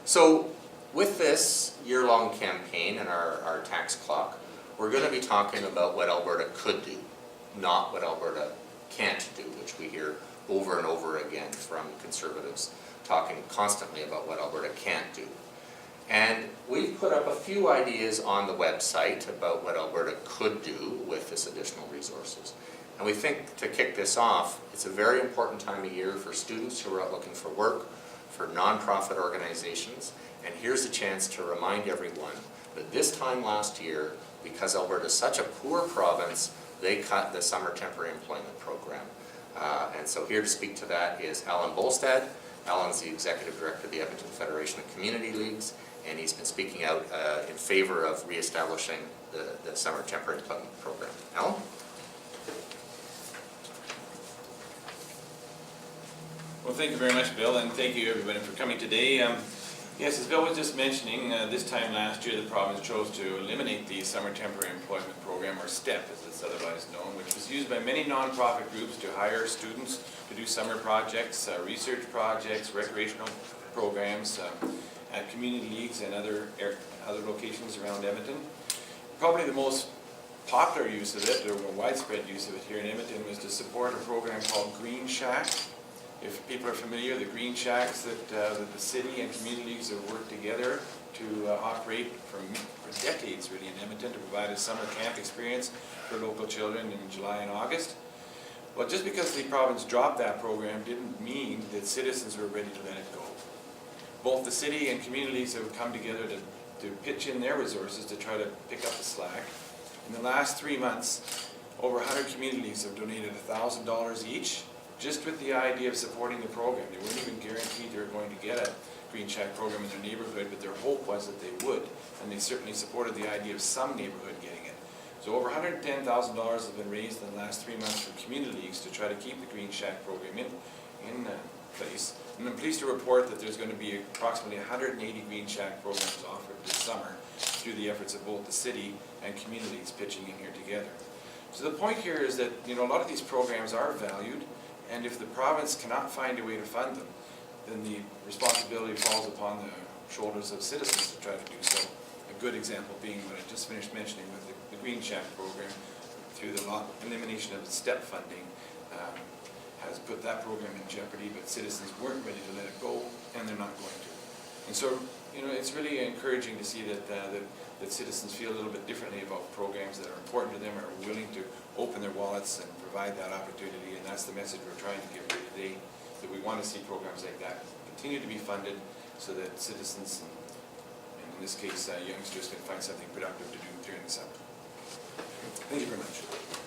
So with this year-long campaign and our tax clock, we're going to be talking about what Alberta could do, not what Alberta can't do, which we hear over and over again from Conservatives talking constantly about what Alberta can't do. And we've put up a few ideas on the website about what Alberta could do with this additional resources. And we think to kick this off, it's a very important time of year for students who are out looking for work, for nonprofit organizations, and here's a chance to remind everyone that this time last year, because Alberta is such a poor province, they cut the summer temporary employment program. And so here to speak to that is Allan Bolstad. Allan's the Executive Director of the Edmonton Federation of Community Leagues, and he's been speaking out in favor of reestablishing the summer temporary employment program. Allan? Well, thank you very much, Bill, and thank you everybody for coming today. Yes, as Bill was just mentioning, this time last year the province chose to eliminate the Summer Temporary Employment Program, or STEP as it's otherwise known, which was used by many nonprofit groups to hire students to do summer projects, research projects, recreational programs at community leagues and other locations around Edmonton. Probably the most popular use of it, or more widespread use of it here in Edmonton, was to support a program called Green Shack. If people are familiar, the green shacks that the city and community leagues have worked together to operate for decades really in Edmonton to provide a summer camp experience for local children in July and August. Well, just because the province dropped that program didn't mean that citizens were ready to let it go. Both the city and community leagues have come together to pitch in their resources to try to pick up the slack. In the last 3 months, over 100 community leagues have donated $1,000 each, just with the idea of supporting the program. They weren't even guaranteed they were going to get a Green Shack program in their neighborhood, but their hope was that they would, and they certainly supported the idea of some neighborhood getting it. So over $110,000 has been raised in the last 3 months from community leagues to try to keep the Green Shack program in place. And I'm pleased to report that there's going to be approximately 180 Green Shack programs offered this summer through the efforts of both the city and community leagues pitching in here together. So the point here is that a lot of these programs are valued, and if the province cannot find a way to fund them, then the responsibility falls upon the shoulders of citizens to try to do so. A good example being what I just finished mentioning with the Green Shack program, through the elimination of the STEP funding, has put that program in jeopardy, but citizens weren't ready to let it go, and they're not going to. And so, it's really encouraging to see that citizens feel a little bit differently about programs that are important to them, are willing to open their wallets and provide that opportunity, and that's the message we're trying to give here today, that we want to see programs like that continue to be funded so that citizens, and in this case youngsters, can find something productive to do during the summer. Thank you very much.